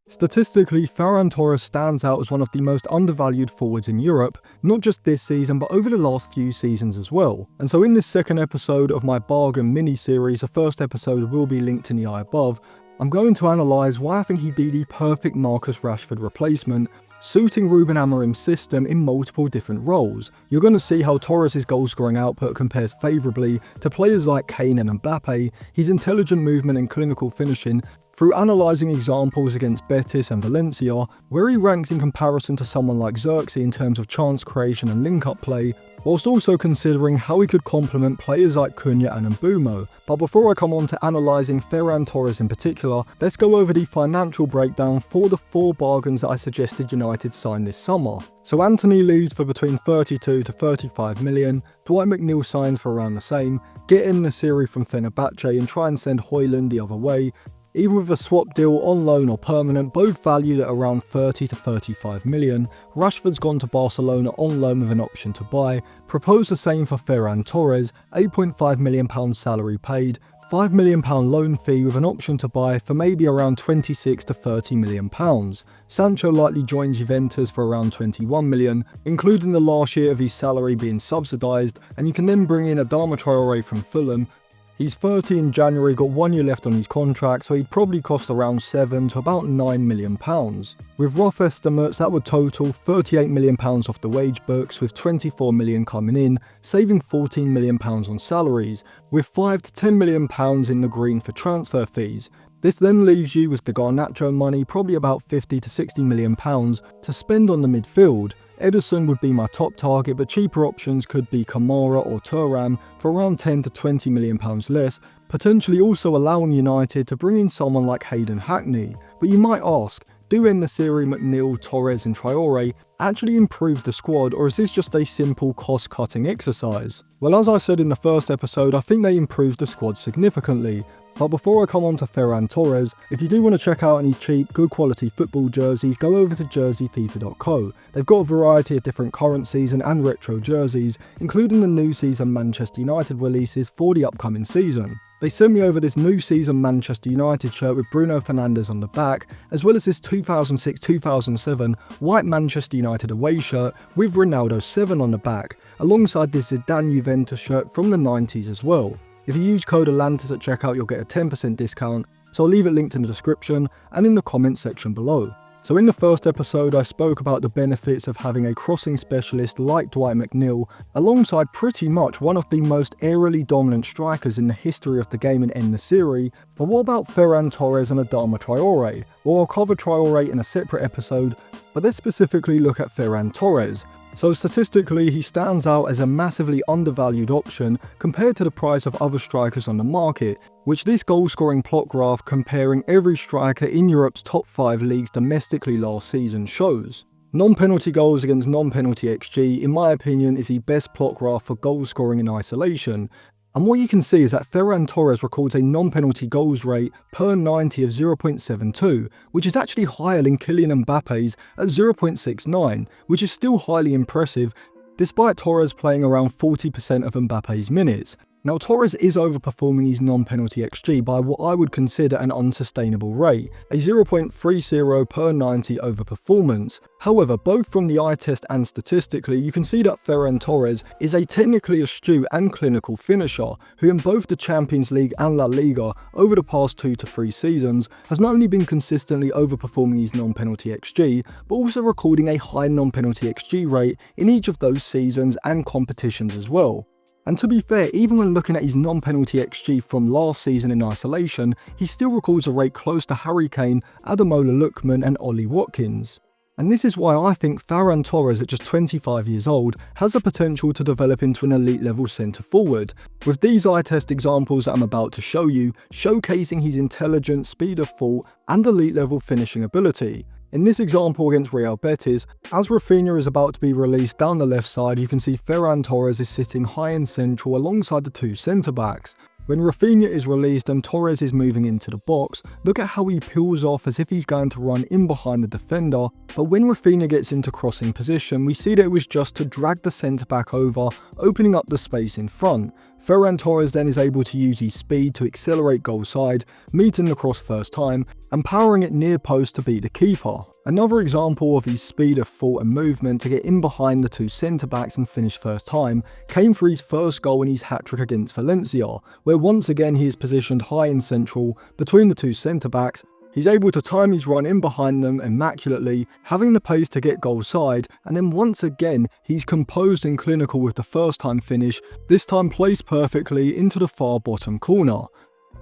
Statistically, Ferran Torres stands out as one of the most undervalued forwards in Europe, not just this season but over the last few seasons as well. And so in this second episode of my bargain mini-series, the first episode will be linked in the eye above, I'm going to analyse why I think he'd be the perfect Marcus Rashford replacement, suiting Ruben Amorim's system in multiple different roles. You're going to see how Torres' goal-scoring output compares favourably to players like Kane and Mbappe, his intelligent movement and clinical finishing, through analysing examples against Betis and Valencia, where he ranks in comparison to someone like Xerxes in terms of chance creation and link-up play, whilst also considering how he could complement players like Cunha and Mbumo. But before I come on to analysing Ferran Torres in particular, let's go over the financial breakdown for the 4 bargains that I suggested United sign this summer. So Antony leaves for between 32 to 35 million, Dwight McNeil signs for around the same, get in Nasiri from Fenerbahce and try and send Højlund the other way, either with a swap deal, on loan or permanent, both valued at around 30 to 35 million. Rashford's gone to Barcelona on loan with an option to buy. Propose the same for Ferran Torres, £8.5 million salary paid, £5 million loan fee with an option to buy for maybe around 26 to 30 million pounds. Sancho likely joins Juventus for around 21 million, including the last year of his salary being subsidised, and you can then bring in Adama Traore from Fulham. He's 30 in January, got 1 year left on his contract, so he'd probably cost around 7 to about 9 million pounds. With rough estimates, that would total 38 million pounds off the wage books, with 24 million coming in, saving 14 million pounds on salaries, with 5 to 10 million pounds in the green for transfer fees. This then leaves you with the Garnacho money, probably about 50 to 60 million pounds to spend on the midfield. Ederson would be my top target, but cheaper options could be Kamara or Thuram for around 10 to 20 million pounds less, potentially also allowing United to bring in someone like Hayden Hackney. But you might ask, do Nasiri, McNeil, Torres and Traore actually improve the squad, or is this just a simple cost-cutting exercise? Well, as I said in the first episode, I think they improved the squad significantly. But before I come on to Ferran Torres, if you do want to check out any cheap, good quality football jerseys, go over to jerseyfifa.co. They've got a variety of different current season and retro jerseys, including the new season Manchester United releases for the upcoming season. They sent me over this new season Manchester United shirt with Bruno Fernandes on the back, as well as this 2006-2007 white Manchester United away shirt with Ronaldo 7 on the back, alongside this Zidane Juventus shirt from the 90s as well. If you use code ATLANTIS at checkout, you'll get a 10% discount, so I'll leave it linked in the description and in the comments section below. So in the first episode, I spoke about the benefits of having a crossing specialist like Dwight McNeil, alongside pretty much one of the most aerially dominant strikers in the history of the game in Nasiri. But what about Ferran Torres and Adama Traore? Well, I'll cover Traore in a separate episode, but let's specifically look at Ferran Torres. So statistically, he stands out as a massively undervalued option compared to the price of other strikers on the market, which this goal-scoring plot graph comparing every striker in Europe's top 5 leagues domestically last season shows. Non-penalty goals against non-penalty XG, in my opinion, is the best plot graph for goal scoring in isolation. And what you can see is that Ferran Torres records a non-penalty goals rate per 90 of 0.72, which is actually higher than Kylian Mbappe's at 0.69, which is still highly impressive, despite Torres playing around 40% of Mbappe's minutes. Now, Torres is overperforming his non-penalty XG by what I would consider an unsustainable rate, a 0.30 per 90 overperformance. However, both from the eye test and statistically, you can see that Ferran Torres is a technically astute and clinical finisher, who in both the Champions League and La Liga over the past 2 to 3 seasons has not only been consistently overperforming his non-penalty XG, but also recording a high non-penalty XG rate in each of those seasons and competitions as well. And to be fair, even when looking at his non-penalty XG from last season in isolation, he still records a rate close to Harry Kane, Ademola Lookman and Ollie Watkins. And this is why I think Ferran Torres at just 25 years old has the potential to develop into an elite level centre forward, with these eye test examples that I'm about to show you, showcasing his intelligence, speed of thought and elite level finishing ability. In this example against Real Betis, as Rafinha is about to be released down the left side, you can see Ferran Torres is sitting high and central alongside the 2 centre-backs. When Rafinha is released and Torres is moving into the box, look at how he peels off as if he's going to run in behind the defender, but when Rafinha gets into crossing position, we see that it was just to drag the centre-back over, opening up the space in front. Ferran Torres then is able to use his speed to accelerate goal side, meeting the cross first time, and powering it near post to beat the keeper. Another example of his speed of thought and movement to get in behind the two centre-backs and finish first time came for his first goal in his hat-trick against Valencia, where once again he is positioned high and central between the two centre-backs. He's able to time his run in behind them immaculately, having the pace to get goal side, and then once again he's composed and clinical with the first time finish, this time placed perfectly into the far bottom corner.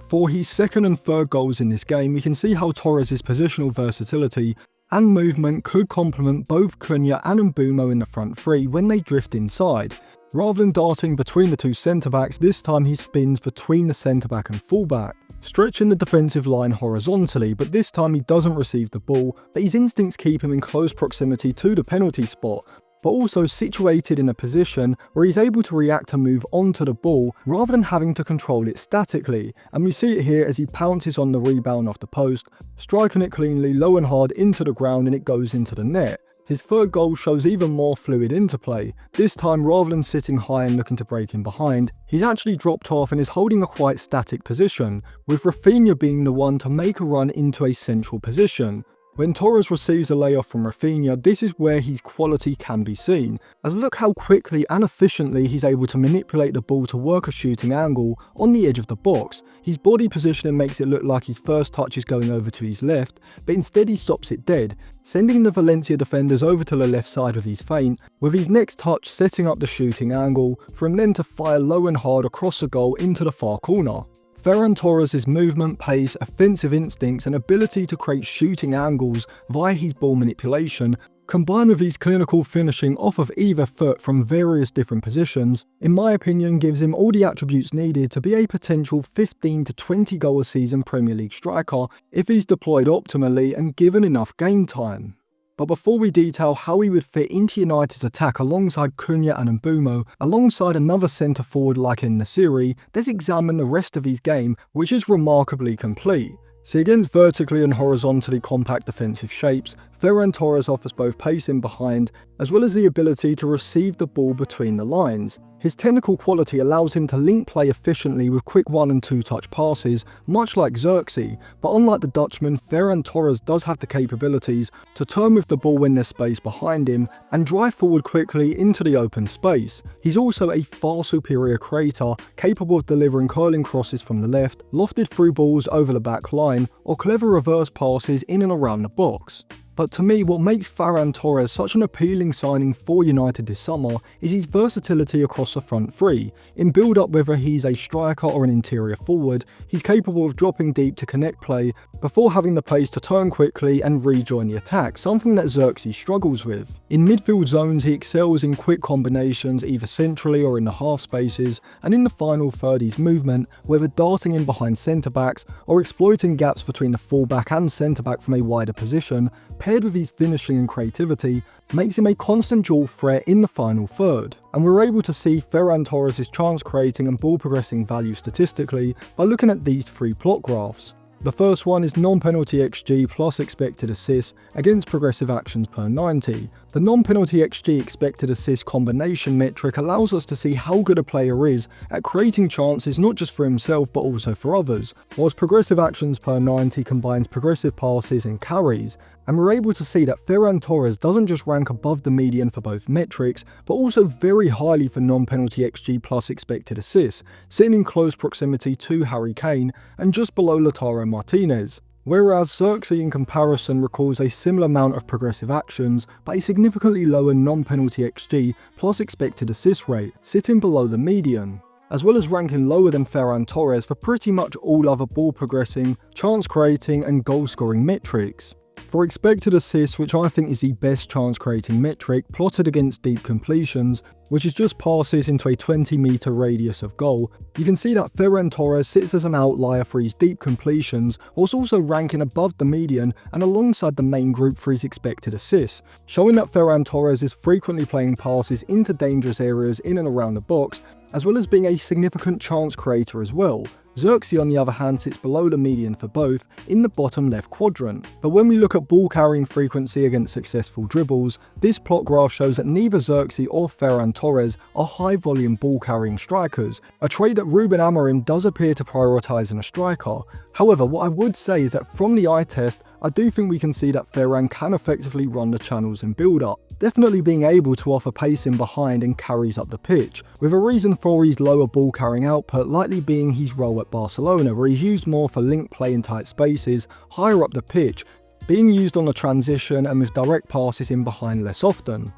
For his second and third goals in this game, we can see how Torres' positional versatility and movement could complement both Cunha and Mbeumo in the front three when they drift inside. Rather than darting between the two centre-backs, this time he spins between the centre-back and full-back, stretching the defensive line horizontally, but this time he doesn't receive the ball, but his instincts keep him in close proximity to the penalty spot, but also situated in a position where he's able to react and move onto the ball rather than having to control it statically, and we see it here as he pounces on the rebound off the post, striking it cleanly low and hard into the ground, and it goes into the net. His third goal shows even more fluid interplay. This time, rather than sitting high and looking to break in behind, he's actually dropped off and is holding a quite static position, with Rafinha being the one to make a run into a central position. When Torres receives a layoff from Rafinha, this is where his quality can be seen, as look how quickly and efficiently he's able to manipulate the ball to work a shooting angle on the edge of the box. His body positioning makes it look like his first touch is going over to his left, but instead he stops it dead, sending the Valencia defenders over to the left side of his feint, with his next touch setting up the shooting angle, for him then to fire low and hard across the goal into the far corner. Ferran Torres' movement, pace, offensive instincts and ability to create shooting angles via his ball manipulation, combined with his clinical finishing off of either foot from various different positions, in my opinion gives him all the attributes needed to be a potential 15 to 20 goal a season Premier League striker if he's deployed optimally and given enough game time. But before we detail how he would fit into United's attack alongside Cunha and Mbeumo, alongside another centre forward like in the series, let's examine the rest of his game, which is remarkably complete. See, against vertically and horizontally compact defensive shapes, Ferran Torres offers both pace in behind, as well as the ability to receive the ball between the lines. His technical quality allows him to link play efficiently with quick 1 and 2 touch passes, much like Xerxes, but unlike the Dutchman, Ferran Torres does have the capabilities to turn with the ball when there's space behind him and drive forward quickly into the open space. He's also a far superior creator, capable of delivering curling crosses from the left, lofted through balls over the back line, or clever reverse passes in and around the box. But to me, what makes Ferran Torres such an appealing signing for United this summer is his versatility across the front three. In build-up, whether he's a striker or an interior forward, he's capable of dropping deep to connect play before having the pace to turn quickly and rejoin the attack, something that Xerxes struggles with. In midfield zones, he excels in quick combinations either centrally or in the half spaces, and in the final third his movement, whether darting in behind centre-backs or exploiting gaps between the full-back and centre-back from a wider position, paired with his finishing and creativity, makes him a constant dual threat in the final third. And we're able to see Ferran Torres' chance creating and ball progressing value statistically by looking at these three plot graphs. The first one is non-penalty XG plus expected assists against progressive actions per 90. The non-penalty XG expected assist combination metric allows us to see how good a player is at creating chances not just for himself but also for others, whilst progressive actions per 90 combines progressive passes and carries, and we're able to see that Ferran Torres doesn't just rank above the median for both metrics, but also very highly for non-penalty XG plus expected assists, sitting in close proximity to Harry Kane and just below Lautaro Martinez. Whereas Xerxes in comparison records a similar amount of progressive actions, but a significantly lower non-penalty XG plus expected assist rate, sitting below the median, as well as ranking lower than Ferran Torres for pretty much all other ball progressing, chance creating and goal scoring metrics. For expected assists, which I think is the best chance creating metric, plotted against deep completions, which is just passes into a 20-metre radius of goal, you can see that Ferran Torres sits as an outlier for his deep completions, whilst also ranking above the median and alongside the main group for his expected assists, showing that Ferran Torres is frequently playing passes into dangerous areas in and around the box, as well as being a significant chance creator as well. Xerxes on the other hand sits below the median for both in the bottom left quadrant. But when we look at ball carrying frequency against successful dribbles, this plot graph shows that neither Xerxes or Ferran Torres are high volume ball carrying strikers, a trait that Ruben Amorim does appear to prioritise in a striker. However, what I would say is that from the eye test, I do think we can see that Ferran can effectively run the channels in build-up, definitely being able to offer pace in behind and carries up the pitch, with a reason for his lower ball carrying output likely being his role at Barcelona, where he's used more for link play in tight spaces, higher up the pitch, being used on the transition and with direct passes in behind less often.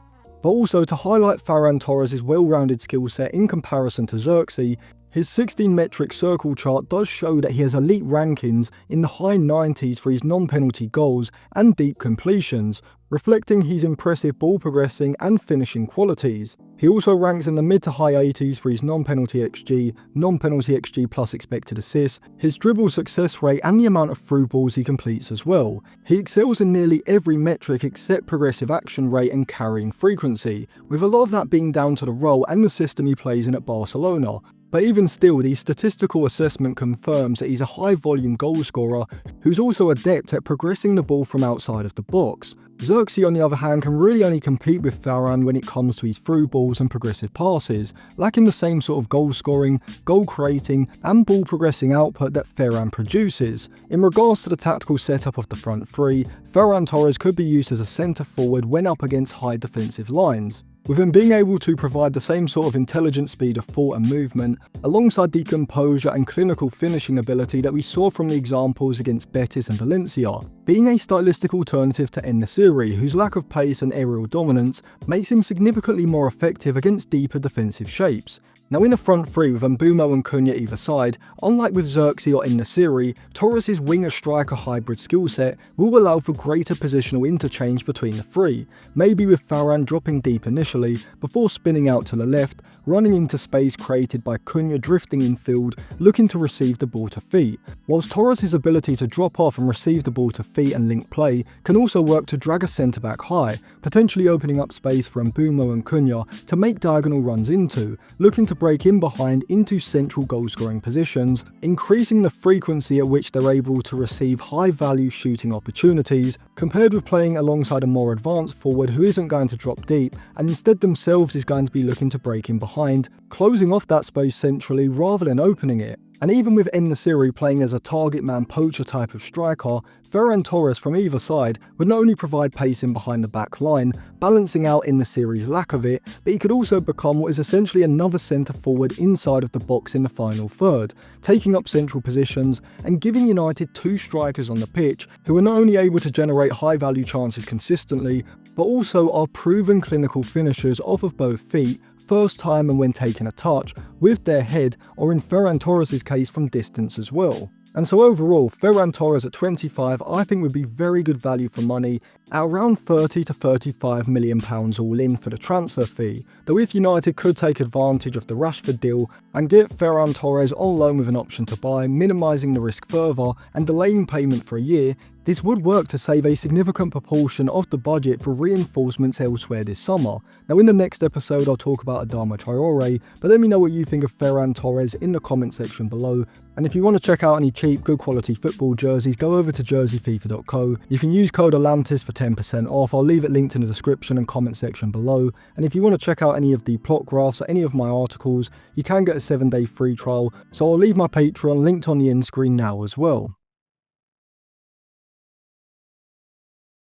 But also to highlight Ferran Torres' well-rounded skill set in comparison to Xerxes, his 16-metric circle chart does show that he has elite rankings in the high 90s for his non-penalty goals and deep completions, reflecting his impressive ball progressing and finishing qualities. He also ranks in the mid to high 80s for his non-penalty XG, non-penalty XG plus expected assists, his dribble success rate and the amount of through balls he completes as well. He excels in nearly every metric except progressive action rate and carrying frequency, with a lot of that being down to the role and the system he plays in at Barcelona. But even still, the statistical assessment confirms that he's a high volume goal scorer who's also adept at progressing the ball from outside of the box. Xerxes on the other hand can really only compete with Ferran when it comes to his through balls and progressive passes, lacking the same sort of goal scoring, goal creating and ball progressing output that Ferran produces. In regards to the tactical setup of the front three, Ferran Torres could be used as a centre forward when up against high defensive lines, with him being able to provide the same sort of intelligent speed of thought and movement, alongside the composure and clinical finishing ability that we saw from the examples against Betis and Valencia, being a stylistic alternative to En-Nesyri, whose lack of pace and aerial dominance makes him significantly more effective against deeper defensive shapes. Now in the front three with Mbeumo and Cunha either side, unlike with Xerxes or En-Nesyri, Torres' winger-striker hybrid skill set will allow for greater positional interchange between the three, maybe with Ferran dropping deep initially, before spinning out to the left, running into space created by Cunha drifting infield, looking to receive the ball to feet, whilst Torres' ability to drop off and receive the ball to feet and link play can also work to drag a centre-back high, potentially opening up space for Mbeumo and Cunha to make diagonal runs into, looking to break in behind into central goal-scoring positions, increasing the frequency at which they're able to receive high-value shooting opportunities, compared with playing alongside a more advanced forward who isn't going to drop deep and instead themselves is going to be looking to break in behind, closing off that space centrally rather than opening it. And even with En-Nesyri playing as a target man poacher type of striker, Ferran Torres from either side would not only provide pace in behind the back line, balancing out En-Nesyri's lack of it, but he could also become what is essentially another centre forward inside of the box in the final third, taking up central positions and giving United two strikers on the pitch who are not only able to generate high value chances consistently, but also are proven clinical finishers off of both feet, first time and when taking a touch, with their head, or in Ferran Torres' case from distance as well. And so overall, Ferran Torres at 25 I think would be very good value for money at around £30 to £35 million all in for the transfer fee, though if United could take advantage of the Rashford deal and get Ferran Torres on loan with an option to buy, minimising the risk further and delaying payment for a year, this would work to save a significant proportion of the budget for reinforcements elsewhere this summer. Now in the next episode I'll talk about Adama Traore, but let me know what you think of Ferran Torres in the comment section below. And if you want to check out any cheap, good quality football jerseys, go over to jerseyfifa.co. You can use code Atlantis for 10% off. I'll leave it linked in the description and comment section below. And if you want to check out any of the plot graphs or any of my articles, you can get a 7-day free trial. So I'll leave my Patreon linked on the end screen now as well.